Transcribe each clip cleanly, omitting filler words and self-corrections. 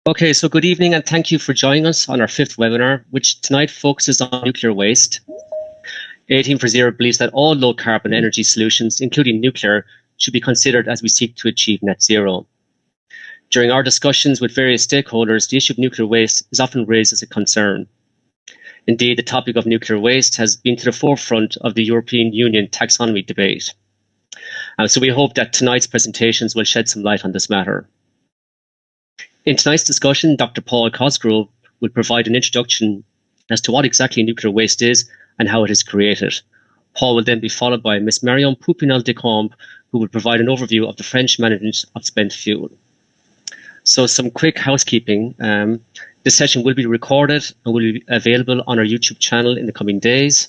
Okay, so good evening and thank you for joining us on our fifth webinar, which tonight focuses on nuclear waste. 18for0 believes that all low carbon energy solutions, including nuclear, should be considered as we seek to achieve net zero. During our discussions with various stakeholders, the issue of nuclear waste is often raised as a concern. Indeed, the topic of nuclear waste has been to the forefront of the European Union taxonomy debate. So we hope that tonight's presentations will shed some light on this matter. In tonight's discussion, Dr. 𝗂𝗿𝗂𝗏 will provide an introduction as to what exactly nuclear waste is and how it is created. Paul will then be followed by Ms. Marion 𝗵𝗂𝗶 who will provide an overview of the French management of spent fuel. So some quick housekeeping. This session will be recorded and will be available on our YouTube channel in the coming days.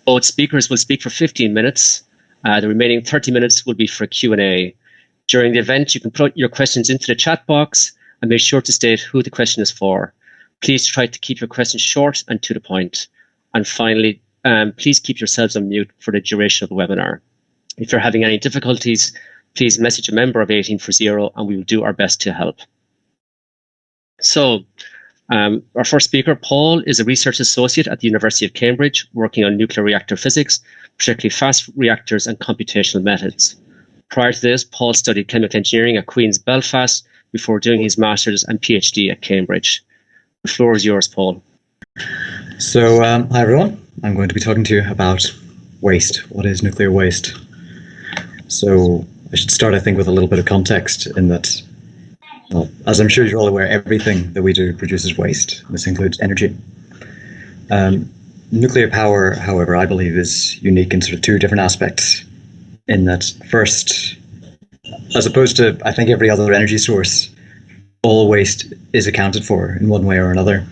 Both speakers will speak for 15 minutes. The remaining 30 minutes will be for Q&A. During the event, you can put your questions into the chat box and make sure to state who the question is for. Please try to keep your questions short and to the point. And finally, please keep yourselves on mute for the duration of the webinar. If you're having any difficulties, please message a member of 18for0 and we will do our best to help. So, our first speaker, Paul, is a research associate at the University of Cambridge, working on nuclear reactor physics, particularly fast reactors and computational methods. Prior to this, Paul studied chemical engineering at Queen's Belfast before doing his master's and PhD at Cambridge. The floor is yours, Paul. So, hi everyone. I'm going to be talking to you about waste. What is nuclear waste? So, I should start, I think, with a little bit of context in that, well, as I'm sure you're all aware, everything that we do produces waste. This includes energy. Nuclear power, however, I believe is unique in sort of two different aspects. In that, first, as opposed to, I think, every other energy source, all waste is accounted for in one way or another.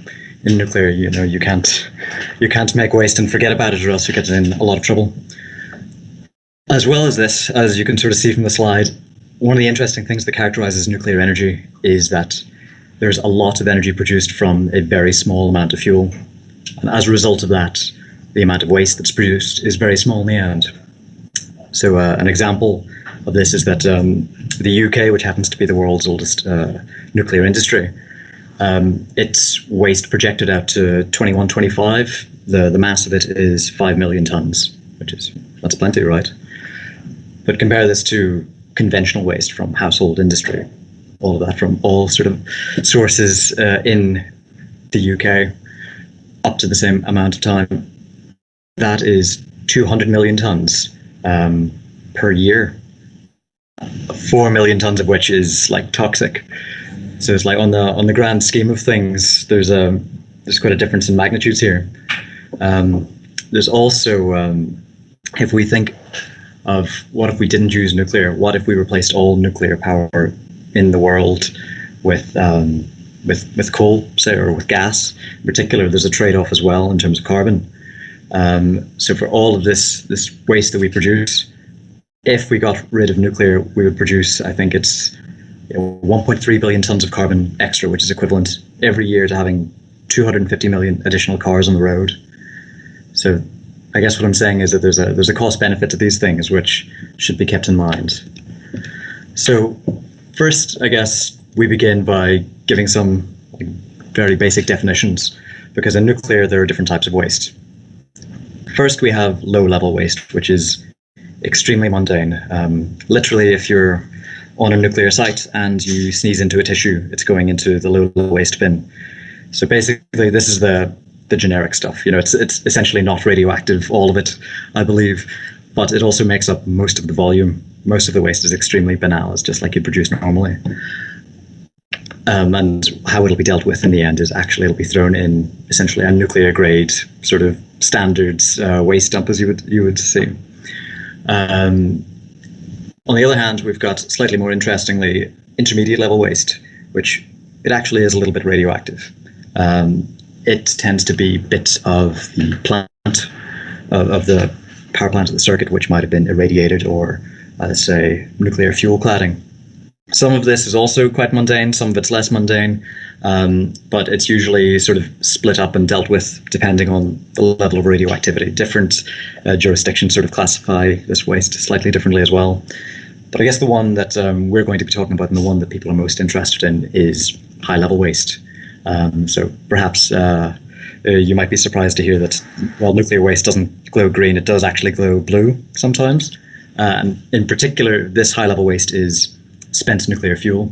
In nuclear, you can't make waste and forget about it, or else you get in a lot of trouble. As well as this, as you can sort of see from the slide, one of the interesting things that characterizes nuclear energy is that there's a lot of energy produced from a very small amount of fuel. And as a result of that, the amount of waste that's produced is very small in the end. So an example of this is that the UK, which happens to be the world's oldest nuclear industry, its waste projected out to 2125, the mass of it is 5 million tons, that's plenty, right? But compare this to conventional waste from household industry, all of that from all sort of sources in the UK up to the same amount of time. That is 200 million tons per year, 4 million tons of which is like toxic. So it's like on the grand scheme of things, there's quite a difference in magnitudes here. There's also, if we think of what if we didn't use nuclear, what if we replaced all nuclear power in the world with coal, say, or with gas in particular, there's a trade-off as well in terms of carbon. So for all of this waste that we produce, if we got rid of nuclear, we would produce, I think it's 1.3 billion tons of carbon extra, which is equivalent every year to having 250 million additional cars on the road. So I guess what I'm saying is that there's a cost benefit to these things, which should be kept in mind. So first, I guess we begin by giving some very basic definitions, because in nuclear there are different types of waste. First, we have low-level waste, which is extremely mundane. Literally, if you're on a nuclear site and you sneeze into a tissue, it's going into the low-level waste bin. So basically, this is the generic stuff. It's essentially not radioactive, all of it, I believe, but it also makes up most of the volume. Most of the waste is extremely banal. It's just like you produce normally. And how it'll be dealt with in the end is actually it'll be thrown in essentially a nuclear grade sort of standards waste dump, as you would see. On the other hand, we've got, slightly more interestingly, intermediate level waste, which it actually is a little bit radioactive. It tends to be bits of the plant, of the power plant of the circuit, which might have been irradiated, or let's say nuclear fuel cladding. Some of this is also quite mundane, some of it's less mundane, but it's usually sort of split up and dealt with depending on the level of radioactivity. Different jurisdictions sort of classify this waste slightly differently as well. But I guess the one that we're going to be talking about and the one that people are most interested in is high-level waste. So perhaps you might be surprised to hear that while nuclear waste doesn't glow green, it does actually glow blue sometimes. And in particular, this high-level waste is spent nuclear fuel.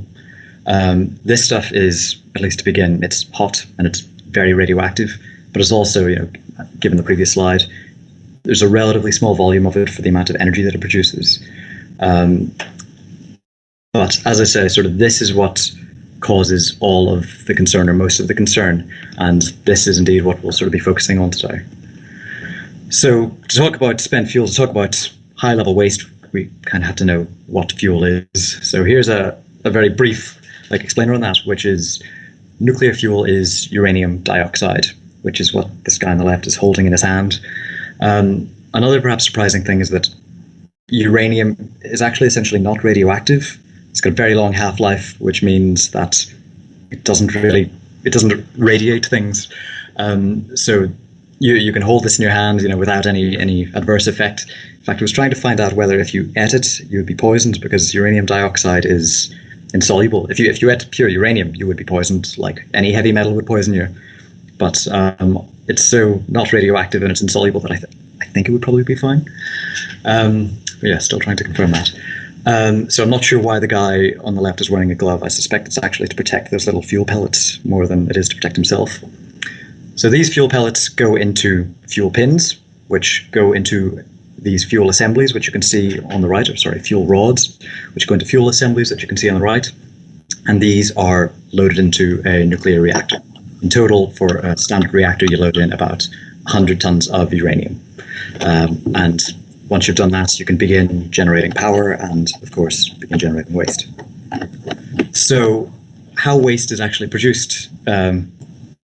This stuff is, at least to begin, it's hot and it's very radioactive, but it's also, given the previous slide, there's a relatively small volume of it for the amount of energy that it produces. But as I say, sort of this is what causes all of the concern, or most of the concern, and this is indeed what we'll sort of be focusing on today. So to talk about spent fuel, to talk about high-level waste, we kind of have to know what fuel is. So here's a very brief explainer on that, which is nuclear fuel is uranium dioxide, which is what this guy on the left is holding in his hand. Another perhaps surprising thing is that uranium is actually essentially not radioactive. It's got a very long half-life, which means that it doesn't radiate things. So you can hold this in your hand, without any adverse effect. In fact, I was trying to find out whether if you ate it, you would be poisoned, because uranium dioxide is insoluble. If you ate pure uranium, you would be poisoned, like any heavy metal would poison you. But it's so not radioactive and it's insoluble that I think it would probably be fine. But yeah, still trying to confirm that. So I'm not sure why the guy on the left is wearing a glove. I suspect it's actually to protect those little fuel pellets more than it is to protect himself. So these fuel pellets go into fuel pins, which go into these fuel assemblies, which you can see on the right, fuel rods, which go into fuel assemblies that you can see on the right. And these are loaded into a nuclear reactor. In total, for a standard reactor, you load in about 100 tons of uranium. And once you've done that, you can begin generating power and, of course, begin generating waste. So how waste is actually produced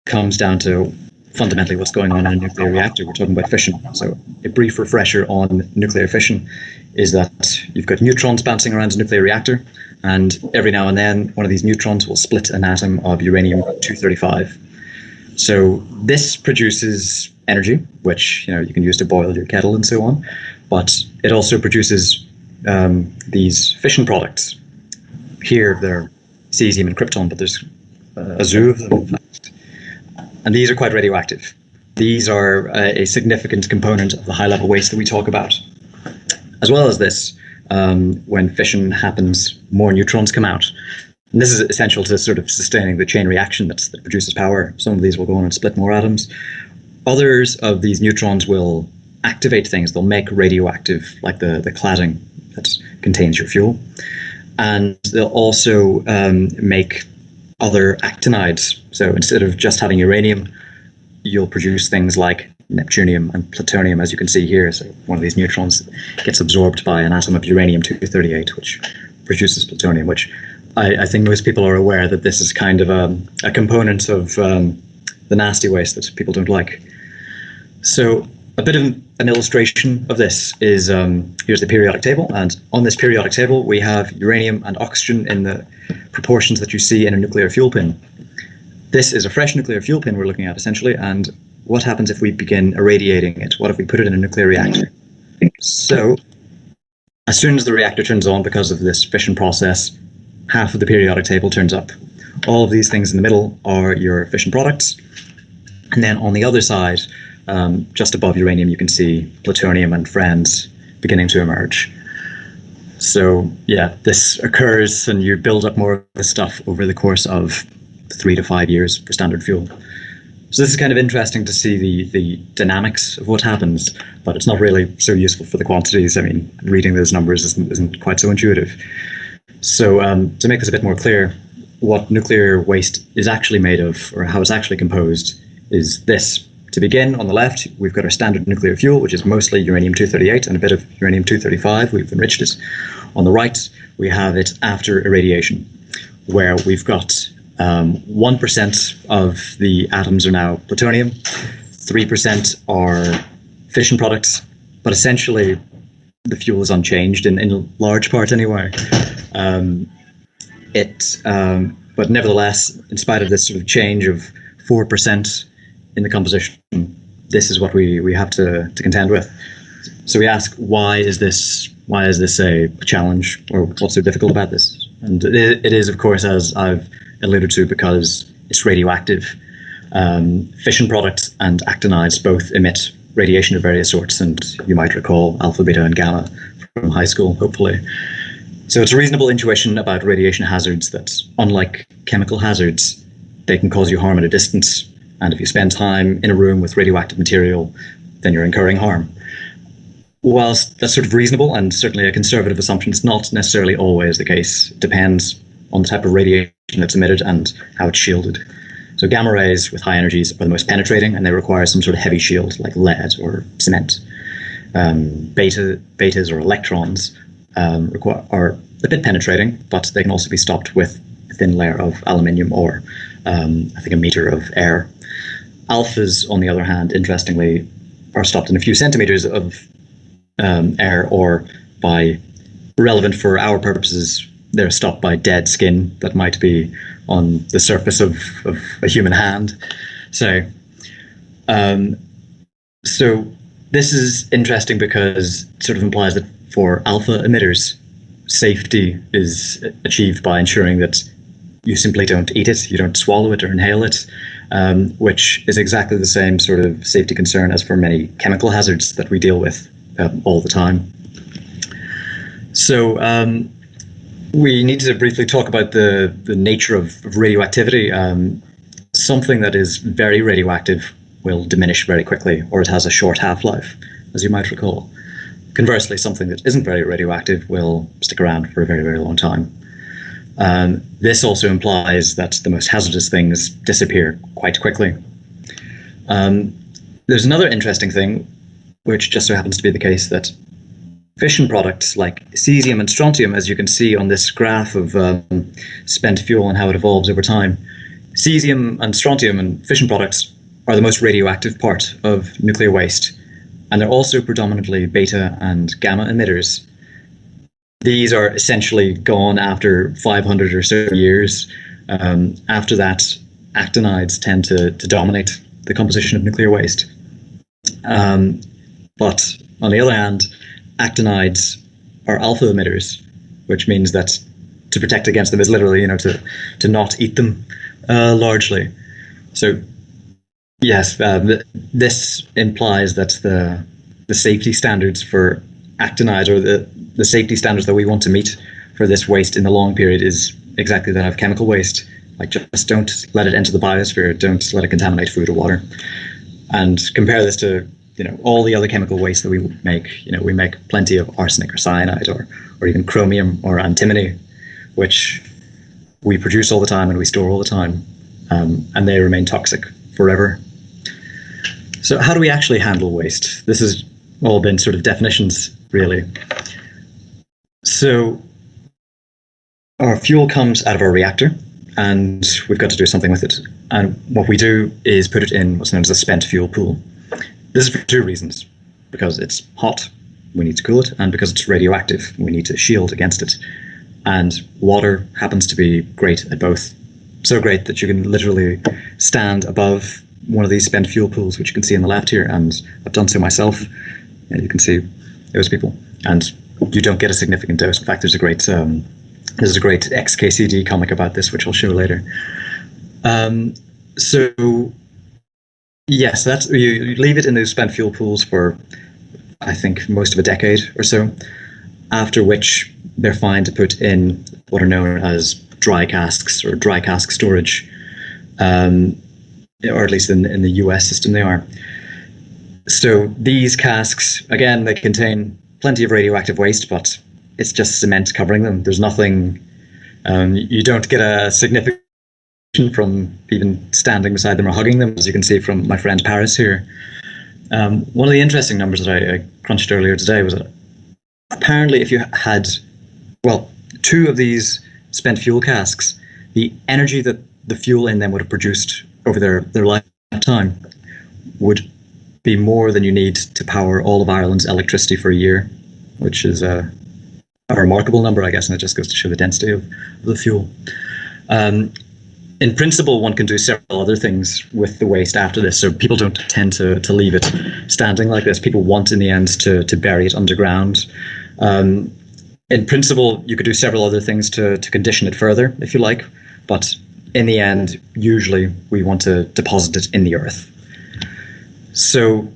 comes down to fundamentally what's going on in a nuclear reactor. We're talking about fission. So a brief refresher on nuclear fission is that you've got neutrons bouncing around a nuclear reactor, and every now and then one of these neutrons will split an atom of uranium-235. So this produces energy, which you can use to boil your kettle and so on, but it also produces these fission products. Here they're cesium and krypton, but there's a zoo of them, in fact. And these are quite radioactive. These are a significant component of the high-level waste that we talk about. As well as this, when fission happens, more neutrons come out. And this is essential to sort of sustaining the chain reaction that produces power. Some of these will go on and split more atoms. Others of these neutrons will activate things. They'll make radioactive, like the cladding that contains your fuel. And they'll also make other actinides. So instead of just having uranium, you'll produce things like neptunium and plutonium, as you can see here. So one of these neutrons gets absorbed by an atom of uranium-238, which produces plutonium, which I think most people are aware that this is kind of a component of the nasty waste that people don't like. So a bit of an illustration of this is, here's the periodic table, and on this periodic table we have uranium and oxygen in the proportions that you see in a nuclear fuel pin. This is a fresh nuclear fuel pin we're looking at, essentially, and what happens if we begin irradiating it? What if we put it in a nuclear reactor? So as soon as the reactor turns on, because of this fission process, half of the periodic table turns up. All of these things in the middle are your fission products, and then on the other side, just above uranium, you can see plutonium and friends beginning to emerge. So yeah, this occurs and you build up more of this stuff over the course of 3 to 5 years for standard fuel. So this is kind of interesting to see the dynamics of what happens, but it's not really so useful for the quantities. I mean, reading those numbers isn't quite so intuitive. So to make this a bit more clear, what nuclear waste is actually made of, or how it's actually composed, is this. To begin, on the left, we've got our standard nuclear fuel, which is mostly uranium-238 and a bit of uranium-235. We've enriched it. On the right, we have it after irradiation, where we've got 1% of the atoms are now plutonium, 3% are fission products, but essentially the fuel is unchanged in large part anyway. But nevertheless, in spite of this sort of change of 4% in the composition, this is what we have to contend with. So we ask, why is this a challenge, or what's so difficult about this? And it is, of course, as I've alluded to, because it's radioactive. Fission products and actinides both emit radiation of various sorts, and you might recall alpha, beta, and gamma from high school, hopefully. So it's a reasonable intuition about radiation hazards that, unlike chemical hazards, they can cause you harm at a distance, and if you spend time in a room with radioactive material, then you're incurring harm. Whilst that's sort of reasonable and certainly a conservative assumption, it's not necessarily always the case. It depends on the type of radiation that's emitted and how it's shielded. So gamma rays with high energies are the most penetrating, and they require some sort of heavy shield like lead or cement. Betas or electrons are a bit penetrating, but they can also be stopped with a thin layer of aluminium or I think a meter of air. Alphas, on the other hand, interestingly, are stopped in a few centimeters of air, or by, relevant for our purposes, they're stopped by dead skin that might be on the surface of a human hand. So this is interesting because it sort of implies that for alpha emitters, safety is achieved by ensuring that you simply don't eat it, you don't swallow it or inhale it, which is exactly the same sort of safety concern as for many chemical hazards that we deal with all the time. So we need to briefly talk about the nature of radioactivity. Something that is very radioactive will diminish very quickly, or it has a short half-life, as you might recall. Conversely, something that isn't very radioactive will stick around for a very, very long time. This also implies that the most hazardous things disappear quite quickly. There's another interesting thing, which just so happens to be the case, that fission products like cesium and strontium, as you can see on this graph of spent fuel and how it evolves over time, cesium and strontium and fission products are the most radioactive part of nuclear waste, and they're also predominantly beta and gamma emitters. These are essentially gone after 500 or so years. After that, actinides tend to dominate the composition of nuclear waste. But on the other hand, actinides are alpha emitters, which means that to protect against them is literally, to not eat them largely. So yes, this implies that the safety standards for actinides, or the safety standards that we want to meet for this waste in the long period, is exactly that of chemical waste. Like, just don't let it enter the biosphere, don't let it contaminate food or water. And compare this to all the other chemical waste that we make. We make plenty of arsenic or cyanide, or even chromium or antimony, which we produce all the time and we store all the time, and they remain toxic forever. So how do we actually handle waste? This has all been sort of definitions, really. So our fuel comes out of our reactor, and we've got to do something with it. And what we do is put it in what's known as a spent fuel pool. This is for two reasons: because it's hot, we need to cool it, and because it's radioactive, we need to shield against it. And water happens to be great at both. So great that you can literally stand above one of these spent fuel pools, which you can see on the left here, and I've done so myself. And you can see those people, and you don't get a significant dose. In fact, there's a great 𝗪𝘂𝗶𝗵𝗄𝗃 comic about this, which I'll show later. So yes, you leave it in those spent fuel pools for, I think, most of a decade or so, after which they're fine to put in what are known as dry casks, or dry cask storage, or at least in the US system they are. So these casks, again, they contain plenty of radioactive waste, but it's just cement covering them. There's nothing, you don't get a significant from even standing beside them or hugging them, as you can see from my friend Paris here. One of the interesting numbers that I crunched earlier today was that apparently if you had, two of these spent fuel casks, the energy that the fuel in them would have produced over their lifetime would be more than you need to power all of Ireland's electricity for a year, which is a remarkable number, I guess, and it just goes to show the density of the fuel. in principle, one can do several other things with the waste after this. So people don't tend to leave it standing like this. People want, in the end, to bury it underground. In principle, you could do several other things to condition it further, if you like. But in the end, usually we want to deposit it in the earth. So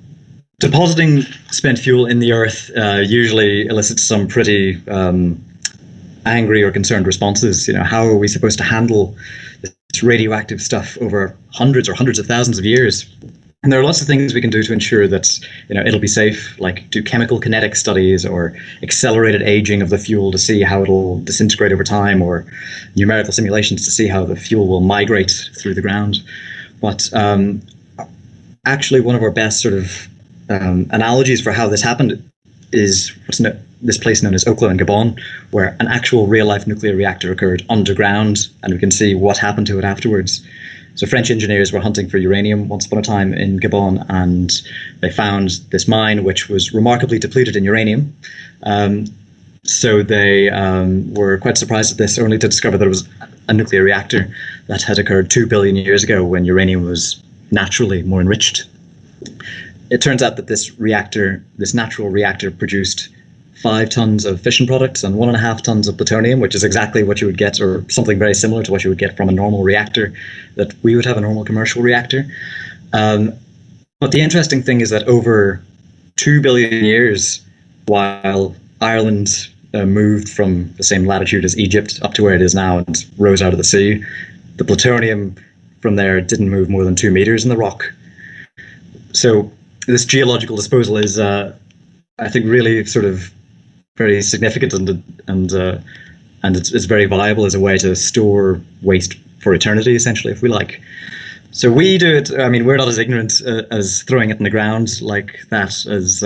depositing spent fuel in the earth usually elicits some pretty angry or concerned responses. How are we supposed to handle this radioactive stuff over hundreds of thousands of years? And there are lots of things we can do to ensure that it'll be safe, like do chemical kinetic studies or accelerated aging of the fuel to see how it'll disintegrate over time, or numerical simulations to see how the fuel will migrate through the ground. But actually, one of our best sort of analogies for how this happened is this place known as 𝗣𝗂𝗵𝗵𝗏, where an actual real-life nuclear reactor occurred underground, and we can see what happened to it afterwards. So French engineers were hunting for uranium once upon a time in Gabon, and they found this mine which was remarkably depleted in uranium. So they were quite surprised at this, only to discover that it was a nuclear reactor that had occurred 2 billion years ago when uranium was naturally more enriched. It turns out that this natural reactor, produced 5 tons of fission products and 1.5 tons of plutonium, which is exactly what you would get, or something very similar to what you would get from a normal reactor that we would have, a normal commercial reactor. But the interesting thing is that over 2 billion years, while Ireland moved from the same latitude as Egypt up to where it is now and rose out of the sea, the plutonium from there didn't move more than 2 meters in the rock. So this geological disposal is, I think, really sort of very significant, and it's very viable as a way to store waste for eternity, essentially, if we like. So we do it. I mean, we're not as ignorant as throwing it in the ground like that as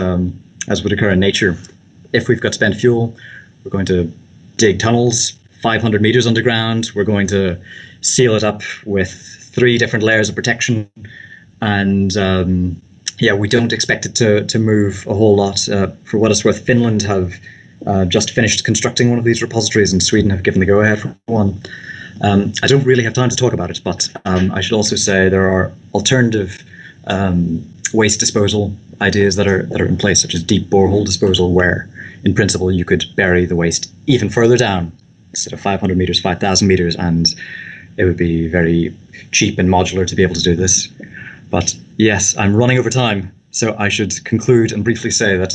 would occur in nature. If we've got spent fuel, we're going to dig tunnels 500 meters underground. We're going to seal it up with 3 different layers of protection, and we don't expect it to move a whole lot. For what it's worth, Finland have just finished constructing one of these repositories, and Sweden have given the go-ahead for one. I don't really have time to talk about it, but I should also say there are alternative waste disposal ideas that are in place, such as deep borehole disposal, where, in principle, you could bury the waste even further down, instead of 500 meters, 5,000 meters, and it would be very cheap and modular to be able to do this. But yes, I'm running over time, so I should conclude and briefly say that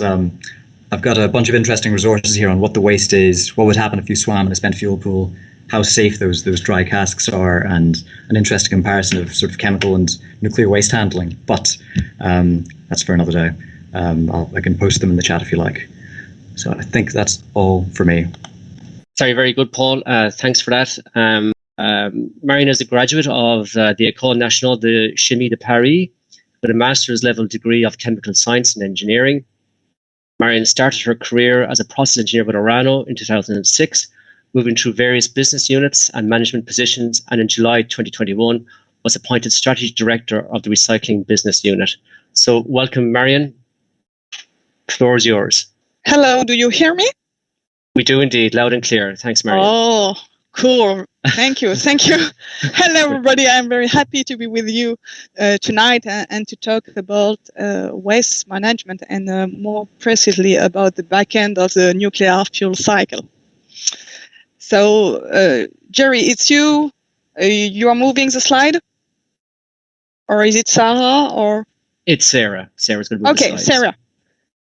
I've got a bunch of interesting resources here on what the waste is, what would happen if you swam in a spent fuel pool, how safe those dry casks are, and an interesting comparison of sort of chemical and nuclear waste handling. But that's for another day. I can post them in the chat if you like. So I think that's all for me. Sorry, very good, Paul. Thanks for that. Marion is a graduate of the École Nationale de Chimie de Paris with a master's level degree of chemical science and engineering. Marion started her career as a process engineer with Orano in 2006, moving through various business units and management positions, and in July 2021 was appointed strategy director of the recycling business unit. So welcome, Marion. The floor is yours. Hello, do you hear me? We do indeed, loud and clear. Thanks, Marion. Oh, cool. Thank you. Thank you. Hello, everybody. I'm very happy to be with you tonight and to talk about waste management and more precisely about the back end of the nuclear fuel cycle. So, Jerry, it's you. You are moving the slide? Or is it Sarah? Or it's Sarah. Sarah's going to move the slides. Okay, Sarah.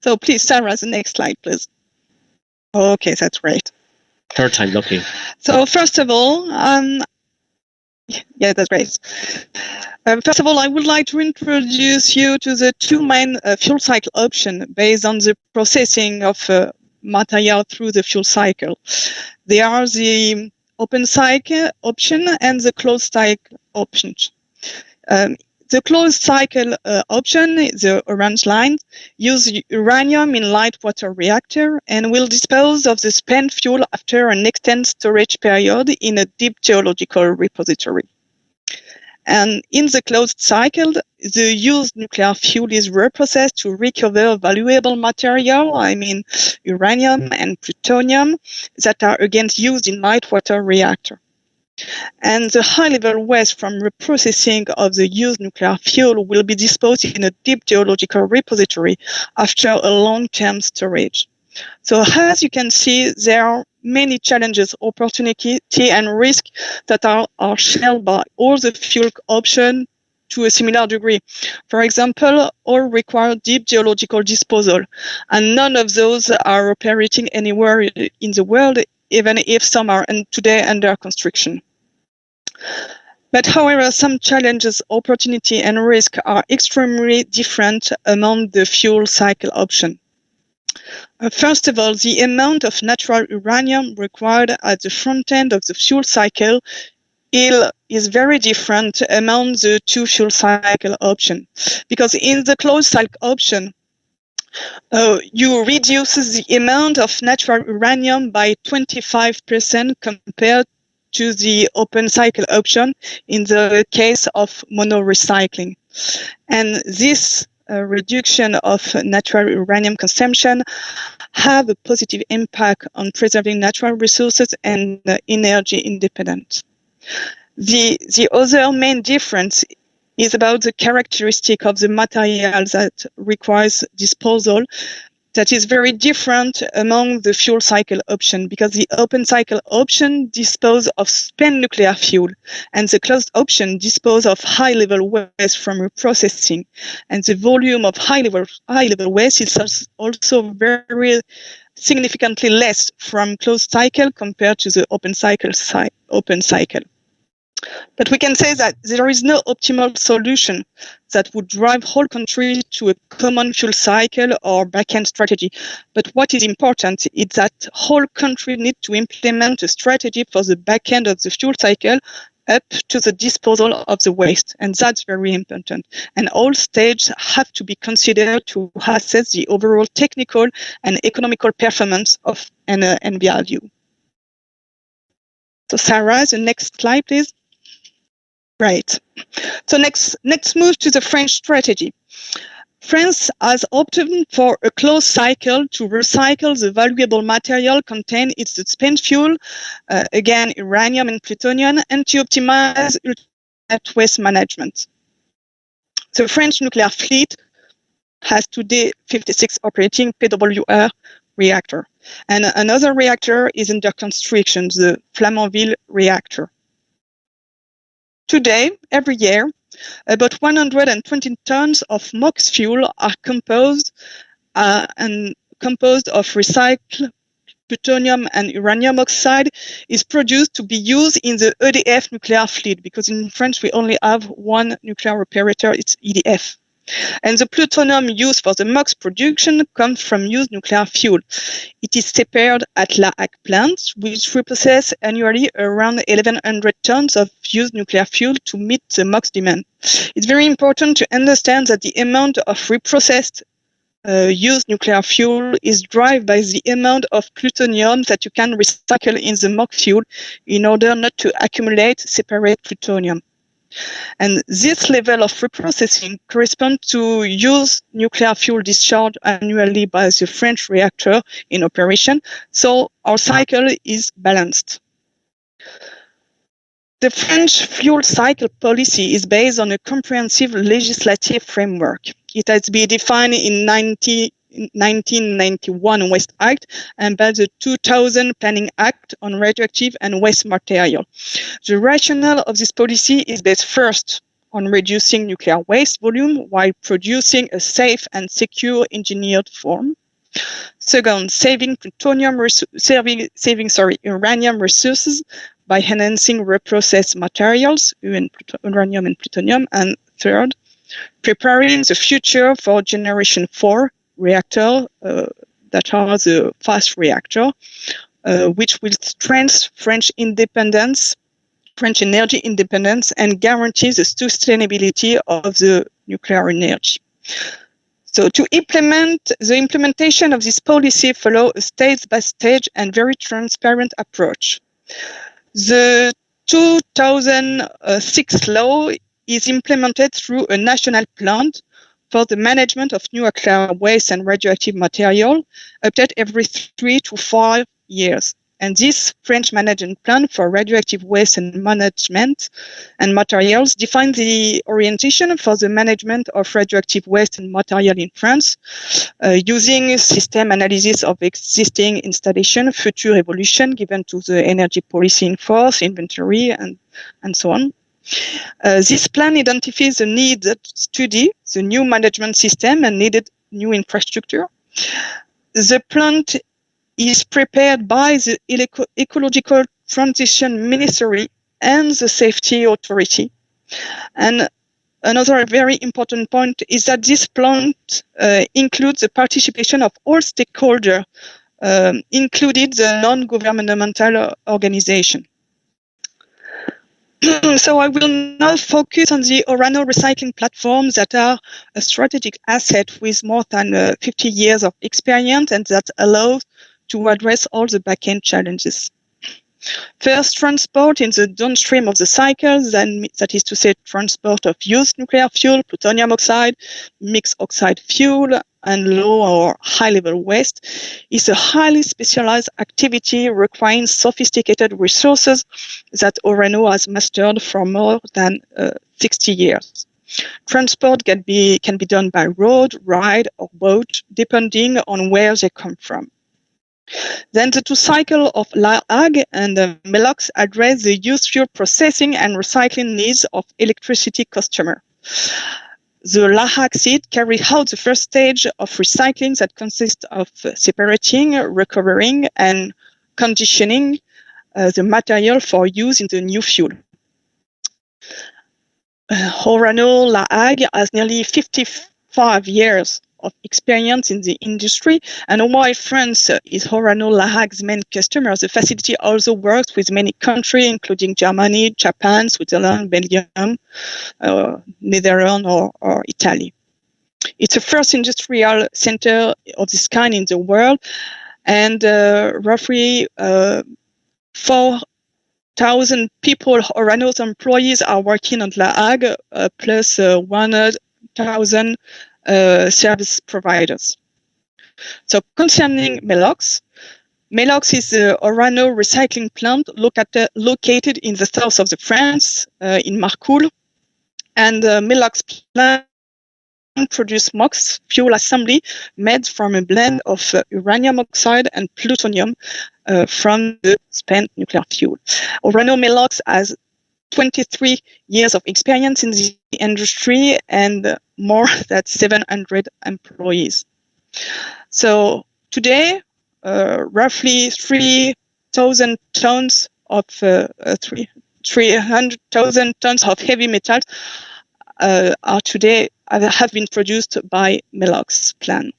So please, Sarah, the next slide, please. Okay, that's great. Third time lucky. So first of all, yeah, that's great. First of all, I would like to introduce you to the 2 main fuel cycle options based on the processing of material through the fuel cycle. They are the open cycle option and the closed cycle option. The closed cycle option, the orange line, uses uranium in light water reactor and will dispose of the spent fuel after an extended storage period in a deep geological repository. And in the closed cycle, the used nuclear fuel is reprocessed to recover valuable material, I mean uranium and plutonium, that are again used in light water reactor. And the high-level waste from reprocessing of the used nuclear fuel will be disposed in a deep geological repository after a long-term storage. So as you can see, there are many challenges, opportunity, and risk that are shared by all the fuel options to a similar degree. For example, all require deep geological disposal, and none of those are operating anywhere in the world, even if some are today under construction. But however, some challenges, opportunity, and risk are extremely different among the fuel cycle option. First of all, the amount of natural uranium required at the front end of the fuel cycle is very different among the two fuel cycle options. Because in the closed cycle option, you reduce the amount of natural uranium by 25% compared to the open cycle option in the case of mono-recycling. And this reduction of natural uranium consumption have a positive impact on preserving natural resources and energy independence. The other main difference is about the characteristic of the material that requires disposal, that is very different among the fuel cycle option, because the open cycle option disposes of spent nuclear fuel, and the closed option disposes of high-level waste from reprocessing. And the volume of high-level waste is also very significantly less from closed cycle compared to the open cycle. But we can say that there is no optimal solution that would drive whole country to a common fuel cycle or back-end strategy. But what is important is that whole country need to implement a strategy for the back-end of the fuel cycle up to the disposal of the waste. And that's very important. And all stages have to be considered to assess the overall technical and economical performance of an value. So Sarah, the next slide, please. Right. So let's move to the French strategy. France has opted for a closed cycle to recycle the valuable material contained in the spent fuel, again, uranium and plutonium, and to optimize waste management. The French nuclear fleet has today 56 operating 𝗵𝗿 reactor. And another reactor is under construction, the 𝗪𝗂𝗵𝗿 reactor. Today, every year, about 120 tons of MOX fuel are composed of recycled plutonium and uranium oxide is produced to be used in the EDF nuclear fleet, because in France we only have one nuclear operator, it's EDF. And the plutonium used for the MOX production comes from used nuclear fuel. It is separated at La Hague plant, which reprocesses annually around 1,100 tons of used nuclear fuel to meet the MOX demand. It's very important to understand that the amount of reprocessed used nuclear fuel is driven by the amount of plutonium that you can recycle in the MOX fuel in order not to accumulate separate plutonium. And this level of reprocessing corresponds to used nuclear fuel discharged annually by the French reactor in operation, so our cycle is balanced. The French fuel cycle policy is based on a comprehensive legislative framework. It has been defined in 1991 Waste Act and by the 2000 Planning Act on Radioactive and Waste Material. The rationale of this policy is based first on reducing nuclear waste volume while producing a safe and secure engineered form. Second, saving uranium resources by enhancing reprocessed materials, uranium and plutonium. And third, preparing the future for Generation 4 reactor that are the fast reactor, which will strengthen French energy independence, and guarantee the sustainability of the nuclear energy. So to implement the implementation of this policy follow a stage-by-stage and very transparent approach. The 2006 law is implemented through a national plan for the management of nuclear waste and radioactive material, updated every 3 to 5 years. And this French management plan for radioactive waste and management and materials defines the orientation for the management of radioactive waste and material in France, using system analysis of existing installation, future evolution given to the energy policy in force, inventory, and so on. This plan identifies the need to study the new management system and needed new infrastructure. The plant is prepared by the Ecological Transition Ministry and the Safety Authority. And another very important point is that this plant includes the participation of all stakeholders, including the non-governmental organization. So I will now focus on the Orano recycling platforms that are a strategic asset with more than 50 years of experience and that allows to address all the back-end challenges. First, transport in the downstream of the cycle, that is to say transport of used nuclear fuel, plutonium oxide, mixed oxide fuel, and low or high-level waste, is a highly specialized activity requiring sophisticated resources that Orano has mastered for more than 60 years. Transport can be done by road, ride, or boat, depending on where they come from. Then the two cycles of La Hague and Melox address the used fuel processing and recycling needs of electricity customers. The La Hague site carries out the first stage of recycling that consists of separating, recovering, and conditioning the material for use in the new fuel. Orano La Hague has nearly 55 years of experience in the industry, and while France is Orano La Hague's main customer, the facility also works with many countries, including Germany, Japan, Switzerland, Belgium, Netherlands, or Italy. It's the first industrial center of this kind in the world, and roughly 4,000 people, Orano's employees, are working on La Hague, plus 100,000 service providers. So concerning Melox is the Orano recycling plant located in the south of France, in Marcoule, and Melox plant produces MOX fuel assembly made from a blend of uranium oxide and plutonium from the spent nuclear fuel. Orano Melox has 23 years of experience in the industry and more than 700 employees. So today, roughly 3,000 tons of 300,000 tons of heavy metals have been produced by Melox plant.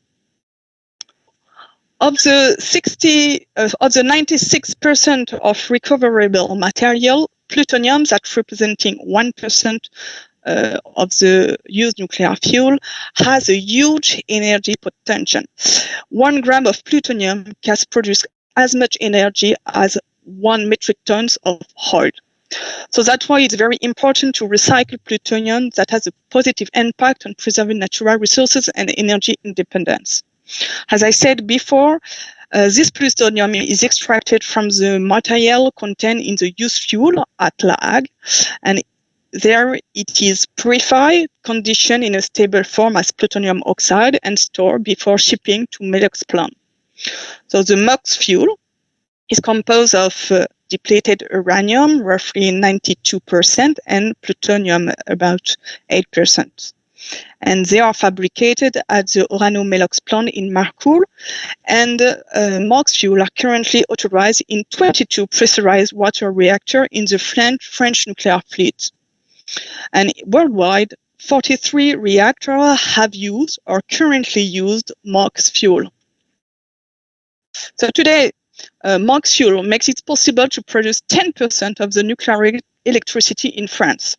Of the 96% of recoverable material, plutonium, that's representing 1% of the used nuclear fuel, has a huge energy potential. 1 gram of plutonium can produce as much energy as 1 metric tons of oil. So that's why it's very important to recycle plutonium that has a positive impact on preserving natural resources and energy independence. As I said before, this plutonium is extracted from the material contained in the used fuel at La Hague, and there it is purified, conditioned in a stable form as plutonium oxide, and stored before shipping to Melox plant. So the MOX fuel is composed of depleted uranium, roughly 92%, and plutonium, about 8%. And they are fabricated at the Orano Melox plant in Marcoule, and MOX fuel are currently authorized in 22 pressurized water reactors in the French nuclear fleet. And worldwide, 43 reactors have used or currently used MOX fuel. So today, MOX fuel makes it possible to produce 10% of the nuclear electricity in France.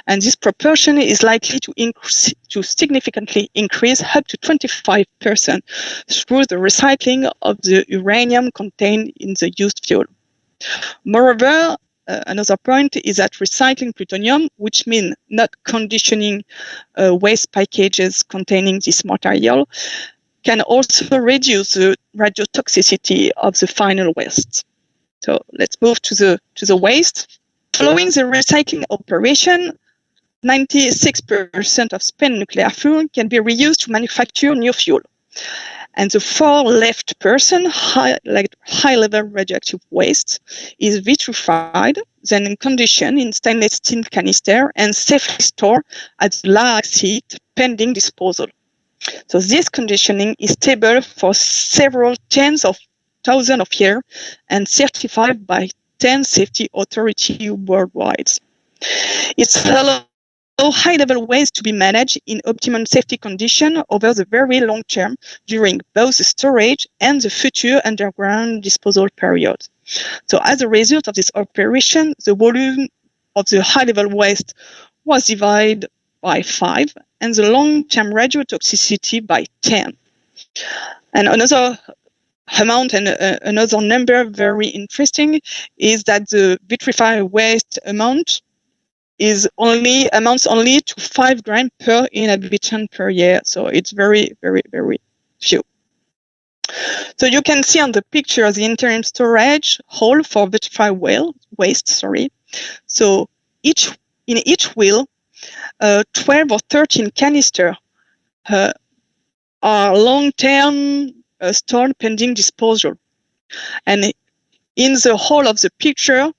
And this proportion is likely to significantly increase up to 25% through the recycling of the uranium contained in the used fuel. Moreover, another point is that recycling plutonium, which means not conditioning waste packages containing this material, can also reduce the radiotoxicity of the final waste. So let's move to the waste. Following the recycling operation, 96% of spent nuclear fuel can be reused to manufacture new fuel. And the 4 left high-level radioactive waste is vitrified, then conditioned in stainless steel canister and safely stored at the large site pending disposal. So this conditioning is stable for several tens of thousands of years and certified by 10 safety authorities worldwide. It's allows high-level waste to be managed in optimum safety conditions over the very long term during both the storage and the future underground disposal period. So as a result of this operation, the volume of the high-level waste was divided by 5 and the long-term radiotoxicity by 10. And another amount and another number very interesting is that the vitrified waste amounts only to 5 grams per inhabitant per year. So it's very, very, very few. So you can see on the picture the interim storage hole for vitrified waste. So in each wheel, 12 or 13 canister are long-term stored pending disposal. And in the whole of the picture,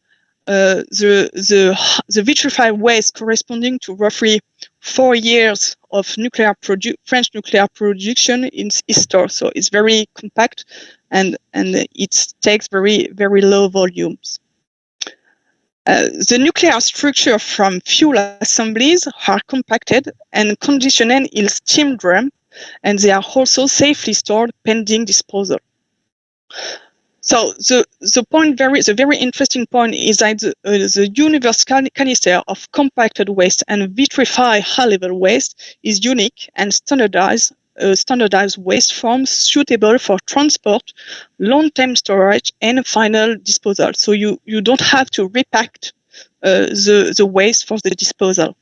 the vitrified waste corresponding to roughly 4 years of French nuclear production is stored. So it's very compact and it takes very, very low volumes. The nuclear structure from fuel assemblies are compacted and conditioned in steam drum, and they are also safely stored pending disposal. So the very interesting point is that the universal canister of compacted waste and vitrified high-level waste is unique and standardized waste form suitable for transport, long-term storage, and final disposal. So you don't have to repack the waste for the disposal.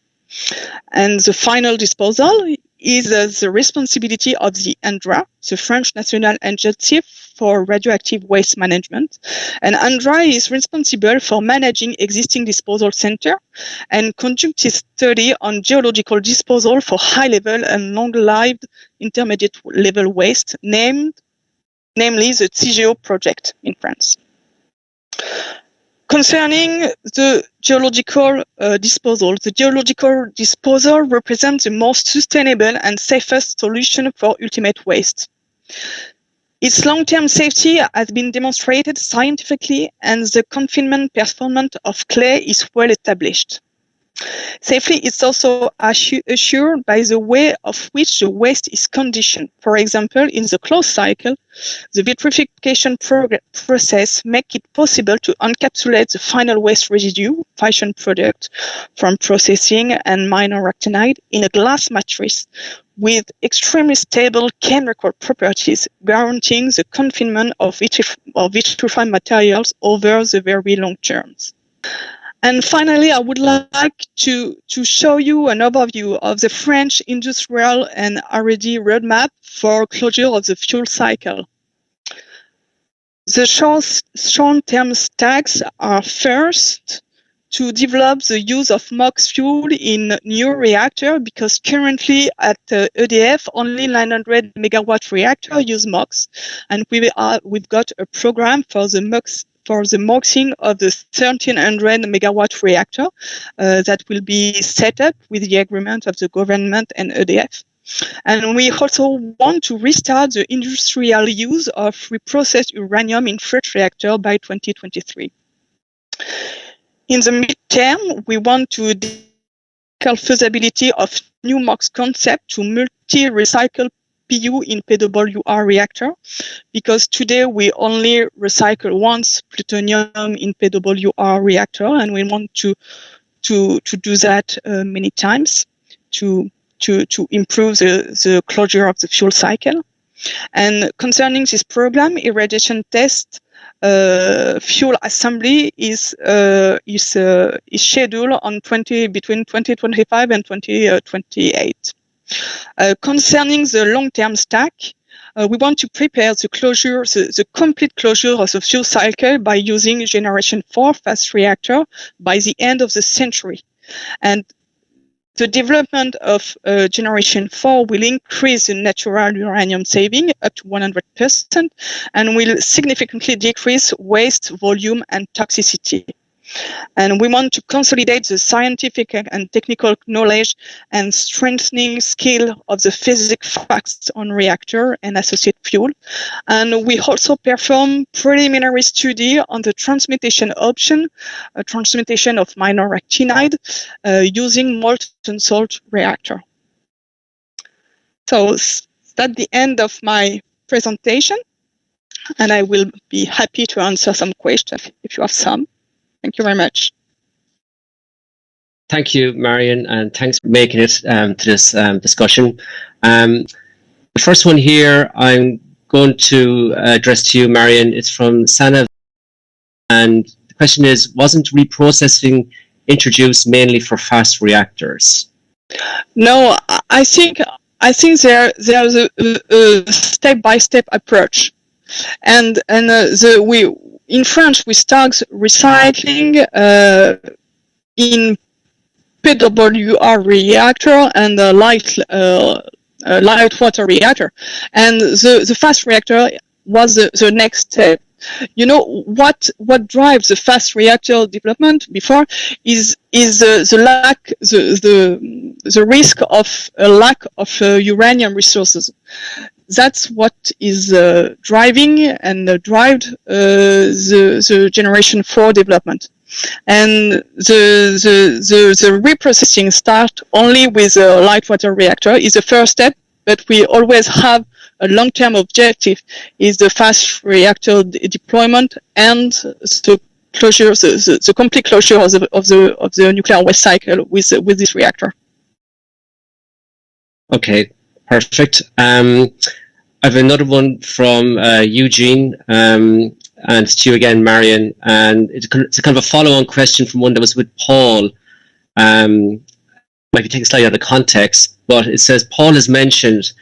And the final disposal is the responsibility of the ANDRA, the French National Agency for Radioactive Waste Management. And ANDRA is responsible for managing existing disposal center and conducting study on geological disposal for high-level and long-lived intermediate-level waste, namely the 𝗍𝗂𝗵 project in France. Concerning the geological disposal, the geological disposal represents the most sustainable and safest solution for ultimate waste. Its long-term safety has been demonstrated scientifically, and the confinement performance of clay is well established. Safety is also assured by the way of which the waste is conditioned. For example, in the closed cycle, the vitrification process makes it possible to encapsulate the final waste residue, fission product, from processing and minor actinide in a glass matrix with extremely stable chemical properties, guaranteeing the confinement of vitrified materials over the very long terms. And finally, I would like to show you an overview of the French industrial and R&D roadmap for closure of the fuel cycle. The short-term stacks are first to develop the use of MOX fuel in new reactor, because currently at EDF only 900 megawatt reactor use MOX, and we've got a program for the MOXing of the 1300 megawatt reactor that will be set up with the agreement of the government and EDF. And we also want to restart the industrial use of reprocessed uranium in French reactor by 2023. In the midterm, we want to develop feasibility of new MOX concept to multi-recycle PU in 𝗵𝗿𝗆 reactor, because today we only recycle once plutonium in 𝗵𝗿𝗆 reactor, and we want to do that many times to improve the closure of the fuel cycle. And concerning this program, irradiation test fuel assembly is scheduled on between 2025 and 2028. Concerning the long-term stack, we want to prepare the closure, the complete closure of the fuel cycle by using generation 4 fast reactor by the end of the century. And the development of generation 4 will increase the natural uranium saving up to 100% and will significantly decrease waste, volume, and toxicity. And we want to consolidate the scientific and technical knowledge and strengthening skill of the physics facts on reactor and associated fuel. And we also perform preliminary study on the transmutation option, transmutation of minor actinide using molten salt reactor. So that's the end of my presentation, and I will be happy to answer some questions if you have some. Thank you very much. Thank you, Marion, and thanks for making it to this discussion. The first one here, I'm going to address to you, Marion. It's from Sana, and the question is, wasn't reprocessing introduced mainly for fast reactors? No, I think there's a step-by-step approach, and in France, we start recycling in PWR reactor and light water reactor, and the fast reactor was the next step. You know what drives the fast reactor development before is the risk of a lack of uranium resources. That's what is driving and drive the generation 4 development. And the reprocessing start only with a light water reactor is the first step, but we always have a long-term objective is the fast reactor deployment and the closure, the complete closure of the nuclear waste cycle with this reactor. Okay, perfect. I have another one from Eugene, and it's to you again, Marion, and it's kind of a follow-on question from one that was with Paul. Might be taken slightly out of context, but it says Paul has mentioned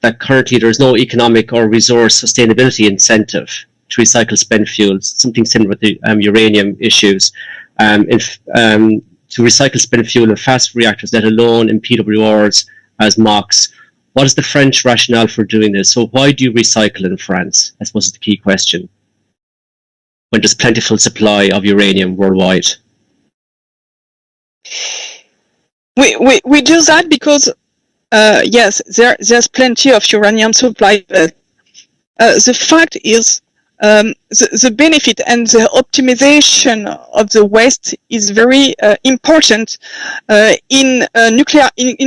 that currently there is no economic or resource sustainability incentive to recycle spent fuels, something similar with the uranium issues. To recycle spent fuel in fast reactors, let alone in PWRs as MOX. What is the French rationale for doing this? So why do you recycle in France? I suppose is the key question, when there's plentiful supply of uranium worldwide. We do that because yes, there's plenty of uranium supply. But the fact is, the benefit and the optimization of the waste is very important in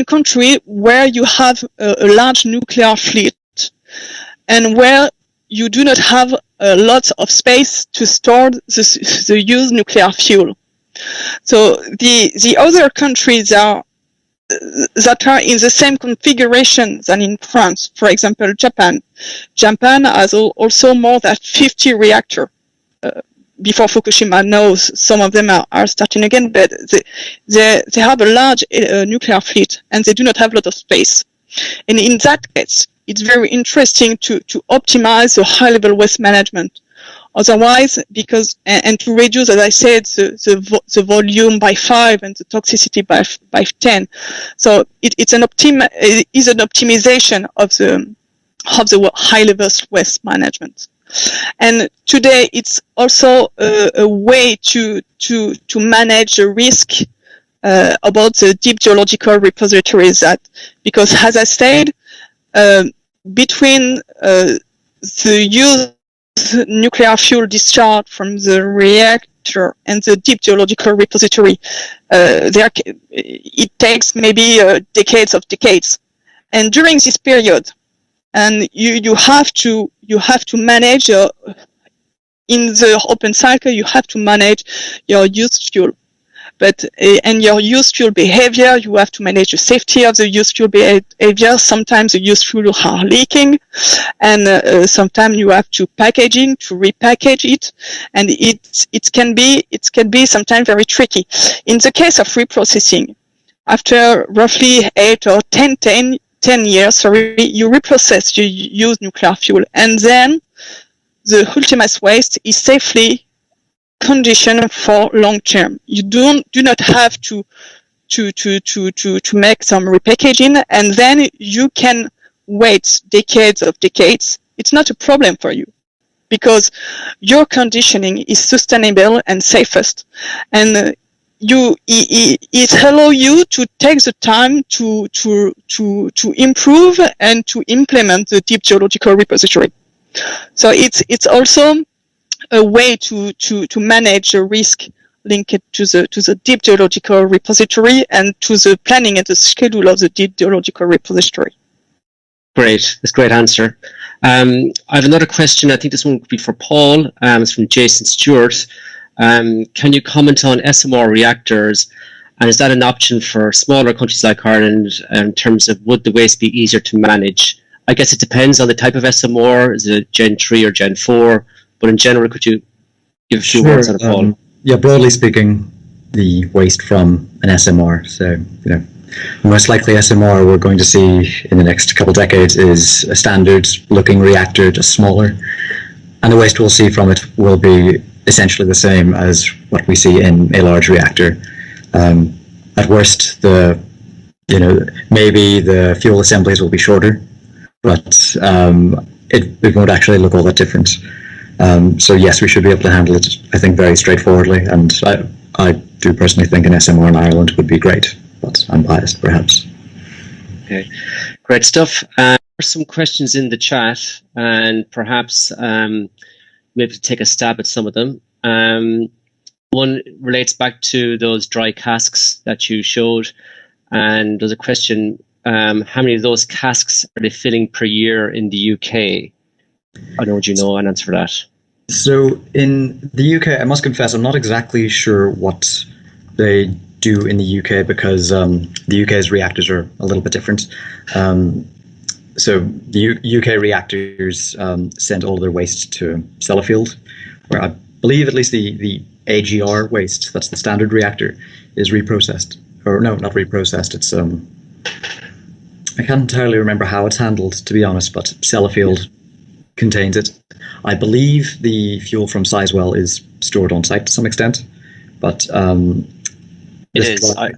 country where you have a large nuclear fleet and where you do not have lots of space to store the used nuclear fuel. So the other countries that are in the same configuration than in France, for example, Japan. Japan has also more than 50 reactors. Before Fukushima, now some of them are starting again, but they have a large nuclear fleet and they do not have a lot of space. And in that case, it's very interesting to optimize the high-level waste management. Otherwise, and to reduce, as I said, the volume by 5 and the toxicity by 10. So it's an optimization of the high-level waste management. And today, it's also a way to manage the risk about the deep geological repositories. Because, as I said, between the use nuclear fuel discharge from the reactor and the deep geological repository, it takes maybe decades. And during this period, and you have to manage in the open cycle, you have to manage your used fuel. But and your used fuel behavior, you have to manage the safety of the used fuel behavior. Sometimes the used fuel are leaking, and sometimes you have to repackage it, and it can be sometimes very tricky. In the case of reprocessing, after roughly 8 or 10 10 years, sorry, you reprocess, you use nuclear fuel, and then the ultimate waste is safely conditioned for long term. You do not have to make some repackaging, and then you can wait decades. It's not a problem for you, because your conditioning is sustainable and safest, and it allows you to take the time to improve and to implement the deep geological repository. So it's also a way to manage the risk linked to the deep geological repository and to the planning and the schedule of the deep geological repository. Great, that's a great answer. I have another question. I think this one could be for Paul. It's from Jason Stewart. Can you comment on SMR reactors, and is that an option for smaller countries like Ireland in terms of would the waste be easier to manage? I guess it depends on the type of SMR. Is it Gen 3 or Gen 4? But in general, could you give a few words on it, Paul? Yeah, broadly speaking, the waste from an SMR. So, the most likely SMR we're going to see in the next couple of decades is a standard-looking reactor, just smaller, and the waste we'll see from it will be essentially the same as what we see in a large reactor. At worst, maybe the fuel assemblies will be shorter, but it won't actually look all that different. So yes, we should be able to handle it, I think, very straightforwardly, and I do personally think an SMR in Ireland would be great, but I'm biased, perhaps. Okay, great stuff. Some questions in the chat, and perhaps maybe take a stab at some of them. One relates back to those dry casks that you showed, and there's a question, how many of those casks are they filling per year in the UK? I don't know, would you know an answer for that? So in the UK, I must confess, I'm not exactly sure what they do in the UK, because the UK's reactors are a little bit different. So the UK reactors send all their waste to Sellafield, where I believe at least the AGR waste, that's the standard reactor, is reprocessed. Or no, not reprocessed, it's I can't entirely remember how it's handled, to be honest, but Sellafield contains it. I believe the fuel from Sizewell is stored on site to some extent, but it is. I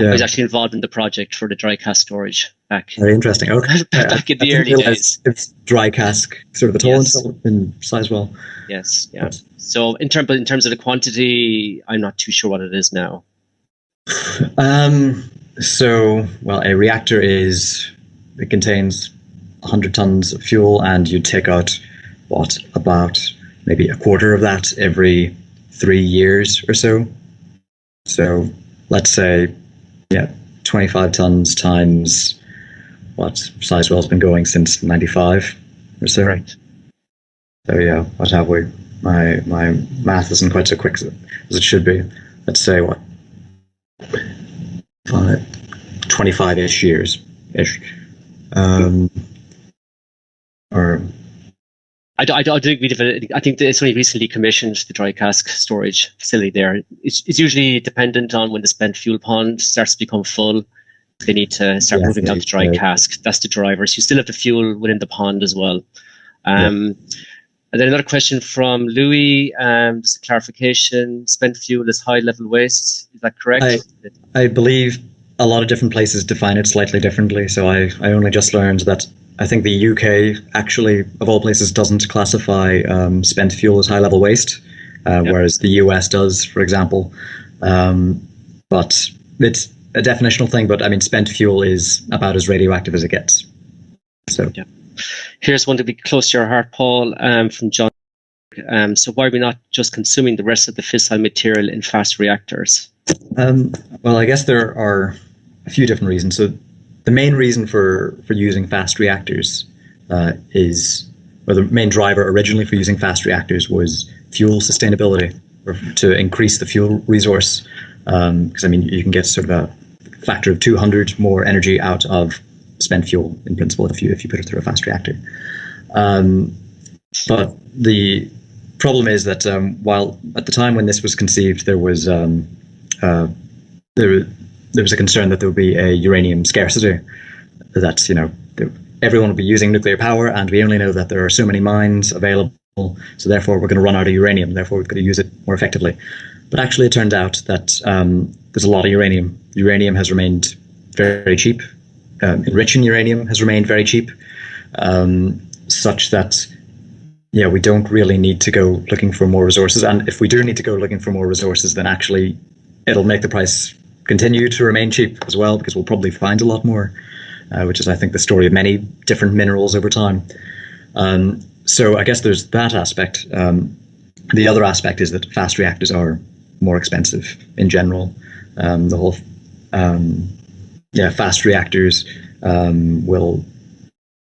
was actually involved in the project for the dry cask storage back. Very interesting. Okay. Back in the early days. It's dry cask sort of at all in Sizewell. Yes, yeah. So in terms of the quantity, I'm not too sure what it is now. So, well, a reactor it contains 100 tons of fuel, and you take out, about maybe a quarter of that every 3 years or so. So let's say, 25 tons times what Sizewell's been going since 95 or so. Right. So yeah, what have we? My math isn't quite so quick as it should be. Let's say 25-ish years-ish. Or I think I think it's only recently commissioned the dry cask storage facility there. It's usually dependent on when the spent fuel pond starts to become full. They need to start moving down to dry cask. That's the driver. So you still have the fuel within the pond as well. And then another question from Louis, just a clarification, spent fuel is high level waste. Is that correct? I believe a lot of different places define it slightly differently. So I only just learned that I think the UK actually, of all places, doesn't classify spent fuel as high level waste, whereas the US does, for example. But it's a definitional thing, but I mean, spent fuel is about as radioactive as it gets. So. Yeah. Here's one to be close to your heart, Paul, from John. So why are we not just consuming the rest of the fissile material in fast reactors? Well, I guess there are a few different reasons. So the main reason for using fast reactors or the main driver originally for using fast reactors was fuel sustainability, or to increase the fuel resource. Because I mean, you can get sort of a factor of 200 more energy out of spent fuel in principle if you put it through a fast reactor. But the problem is that while at the time when this was conceived, there was a concern that there would be a uranium scarcity. that, everyone will be using nuclear power, and we only know that there are so many mines available, so therefore we're going to run out of uranium, therefore we've got to use it more effectively. But actually it turned out that there's a lot of uranium. Uranium has remained very cheap. Enriching uranium has remained very cheap, such that we don't really need to go looking for more resources. And if we do need to go looking for more resources, then actually it'll make the price continue to remain cheap as well, because we'll probably find a lot more, which is, I think, the story of many different minerals over time. So I guess there's that aspect. The other aspect is that fast reactors are more expensive in general. The whole fast reactors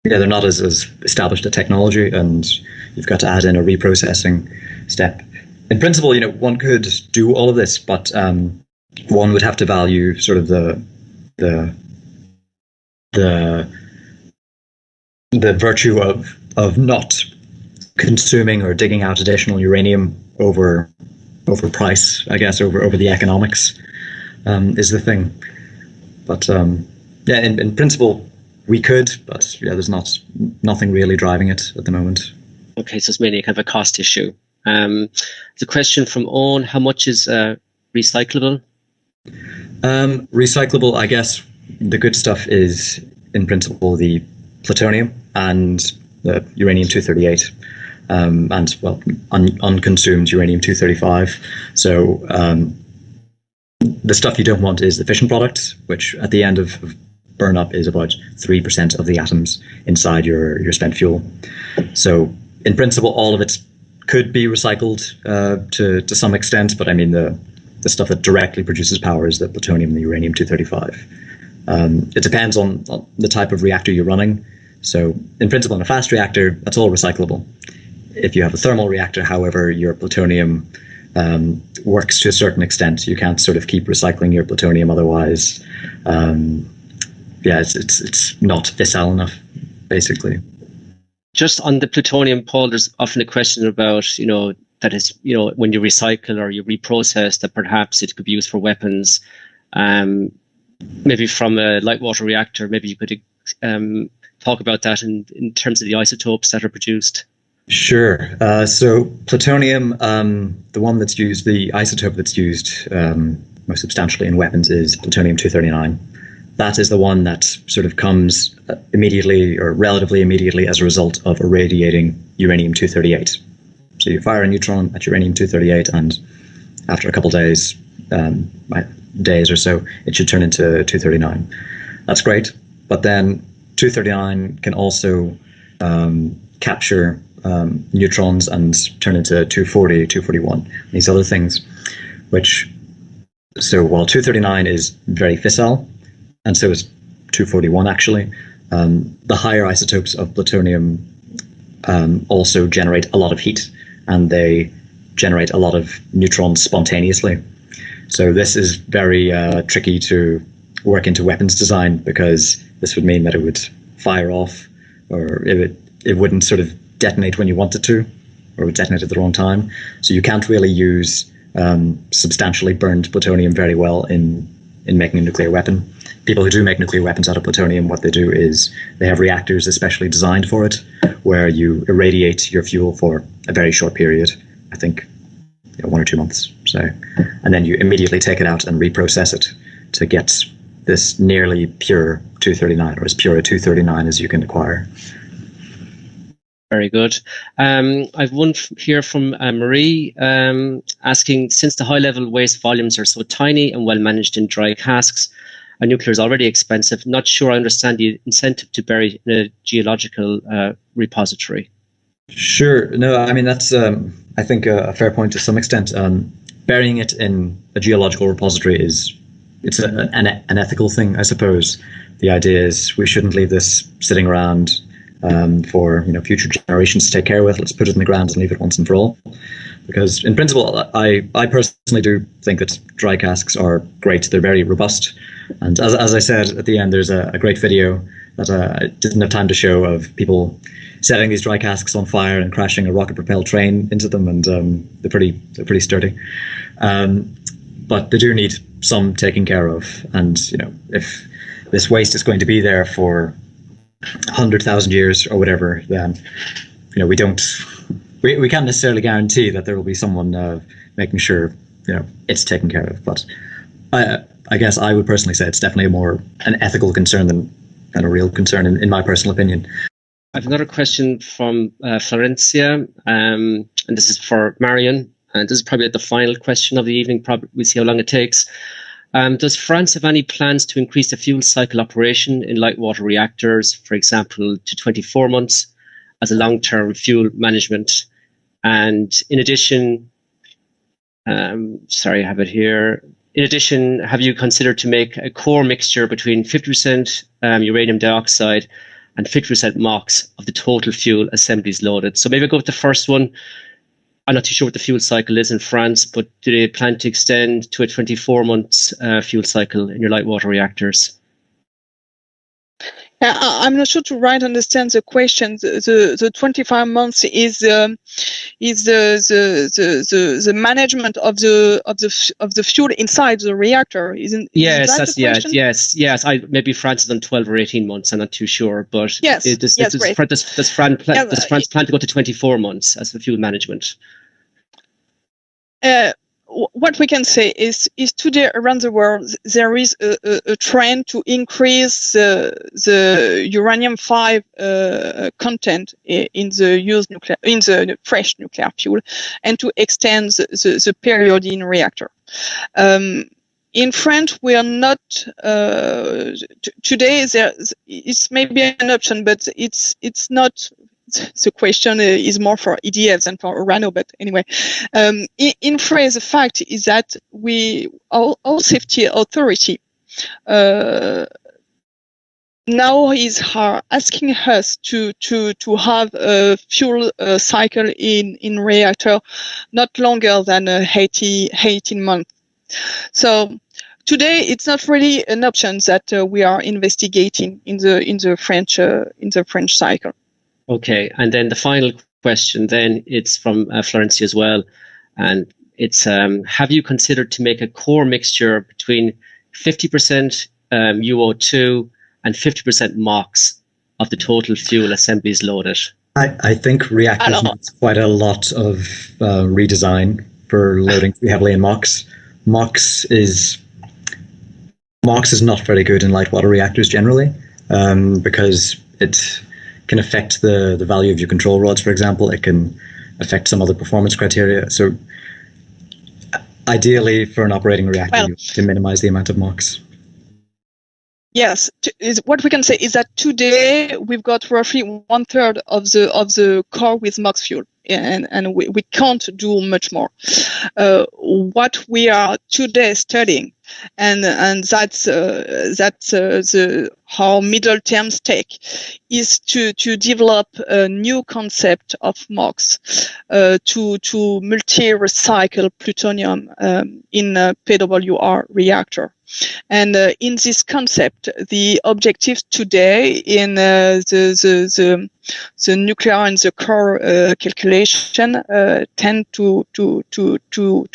they're not as established a technology, and you've got to add in a reprocessing step. In principle, one could do all of this, but one would have to value sort of the virtue of not consuming or digging out additional uranium over price, I guess, over the economics, is the thing. But in principle, we could, but there's nothing really driving it at the moment. Okay, so it's mainly kind of a cost issue. The question from Owen: how much is recyclable? Recyclable, I guess, the good stuff is, in principle, the plutonium and the uranium-238, and unconsumed uranium-235. So the stuff you don't want is the fission product, which at the end of burn up is about 3% of the atoms inside your spent fuel. So in principle, all of it could be recycled to some extent, but I mean the stuff that directly produces power is the plutonium and the uranium-235. It depends on the type of reactor you're running. So in principle, in a fast reactor, that's all recyclable. If you have a thermal reactor, however, your plutonium works to a certain extent. You can't sort of keep recycling your plutonium otherwise. It's not fissile enough, basically. Just on the plutonium, Paul, there's often a question about, that is, when you recycle or you reprocess, that perhaps it could be used for weapons. Maybe from a light water reactor, maybe you could talk about that in terms of the isotopes that are produced. Sure. So plutonium, the one that's used, the isotope that's used most substantially in weapons is plutonium-239. That is the one that sort of comes immediately or relatively immediately as a result of irradiating uranium-238. So you fire a neutron at uranium-238, and after a couple of days or so, it should turn into 239. That's great. But then 239 can also capture neutrons and turn into 240, 241, these other things, so while 239 is very fissile, and so is 241 actually, the higher isotopes of plutonium also generate a lot of heat, and they generate a lot of neutrons spontaneously. So this is very tricky to work into weapons design, because this would mean that it would fire off, or it wouldn't sort of detonate when you want it to, or it would detonate at the wrong time. So you can't really use substantially burned plutonium very well in making a nuclear weapon. People who do make nuclear weapons out of plutonium, what they do is they have reactors especially designed for it, where you irradiate your fuel for a very short period, I think 1 or 2 months. So, and then you immediately take it out and reprocess it to get this nearly pure 239, or as pure a 239 as you can acquire. Very good. I've one here from Marie asking, since the high-level waste volumes are so tiny and well managed in dry casks, and nuclear is already expensive, not sure I understand the incentive to bury in a geological repository. Sure. No, I mean, that's, I think, a fair point to some extent. Burying it in a geological repository it's an ethical thing, I suppose. The idea is we shouldn't leave this sitting around for future generations to take care with. Let's put it in the ground and leave it once and for all. Because in principle, I personally do think that dry casks are great. They're very robust. And as I said at the end, there's a great video that I didn't have time to show of people setting these dry casks on fire and crashing a rocket-propelled train into them, and they're pretty sturdy. But they do need some taking care of, and if this waste is going to be there for 100,000 years or whatever, then we can't necessarily guarantee that there will be someone making sure it's taken care of. But I guess I would personally say it's definitely more an ethical concern than a real concern, in my personal opinion. I have another question from Florencia, and this is for Marion, and this is probably the final question of the evening. Probably we'll see how long it takes. Does France have any plans to increase the fuel cycle operation in light water reactors, for example, to 24 months as a long-term fuel management? And in addition, sorry, I have it here. In addition, have you considered to make a core mixture between 50% uranium dioxide and 50% MOX of the total fuel assemblies loaded? So maybe I'll go with the first one. I'm not too sure what the fuel cycle is in France, but do they plan to extend to a 24 months fuel cycle in your light water reactors? I'm not sure to right understand the question. The 25 months is the management of the fuel inside the reactor. Yes. Maybe France is on 12 or 18 months. I'm not too sure, but does France plan to go to 24 months as the fuel management? What we can say is today around the world there is a trend to increase the uranium-5 content in the fresh nuclear fuel, and to extend the period in reactor. In France, we are not today. It's maybe an option, but it's not. The question is more for EDF than for Orano, but anyway, in France, the fact is that our safety authority now is asking us to have a fuel cycle in reactor not longer than 18 months. So today, it's not really an option that we are investigating in the French cycle. Okay, and then the final question, then it's from Florencia as well, and it's have you considered to make a core mixture between 50% UO2 and 50% MOX of the total fuel assemblies loaded? I think reactors needs quite a lot of redesign for loading heavily in MOX. MOX is not very good in light water reactors generally, because it can affect the value of your control rods, for example. It can affect some other performance criteria. So ideally, for an operating reactor, to minimize the amount of MOX. Yes, what we can say is that today we've got roughly 1/3 of the core with MOX fuel, and we can't do much more. What we are today studying, and that's how middle terms take, is to develop a new concept of MOX to multi-recycle plutonium in a PWR reactor. And in this concept, the objectives today in the nuclear and the core calculation tend to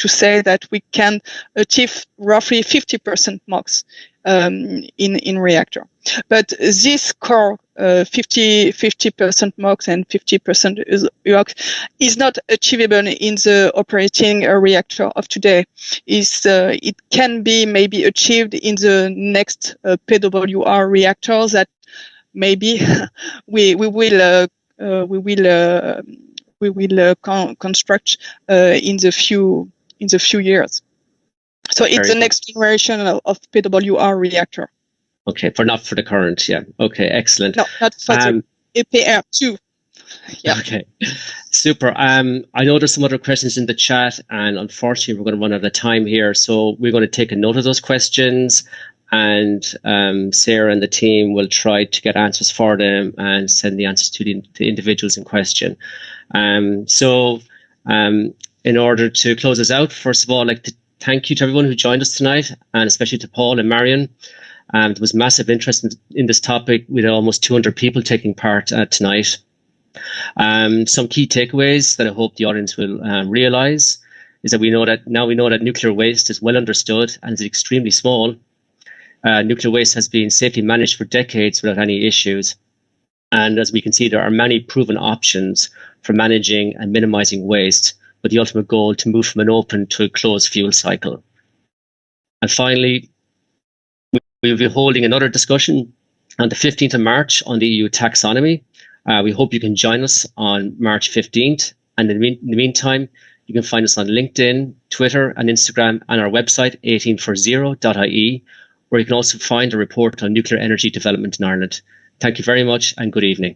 say that we can achieve roughly 50% MOX in reactor. But this core 50% MOX and 50% UOX is not achievable in the operating reactor of today. It can be maybe achieved in the next PWR reactors that maybe we will construct in the few years. So it's the next generation of PWR reactor. Okay, not for the current, yeah. Okay, excellent. No, not for the EPR2. Yeah. Okay, super. I know there's some other questions in the chat, and unfortunately we're going to run out of time here. So we're going to take a note of those questions, and Sarah and the team will try to get answers for them and send the answers to the individuals in question. In order to close us out, first of all, I'd like to thank you to everyone who joined us tonight, and especially to Paul and Marion. There was massive interest in this topic, with almost 200 people taking part tonight. Some key takeaways that I hope the audience will realize is that we know that nuclear waste is well understood and is extremely small. Nuclear waste has been safely managed for decades without any issues. And as we can see, there are many proven options for managing and minimizing waste, with the ultimate goal to move from an open to a closed fuel cycle. And finally, we'll be holding another discussion on the 15th of March on the EU taxonomy. We hope you can join us on March 15th. And in the meantime, you can find us on LinkedIn, Twitter, and Instagram, and our website, 𝗤𝗏𝗋𝗋 where you can also find a report on nuclear energy development in Ireland. Thank you very much, and good evening.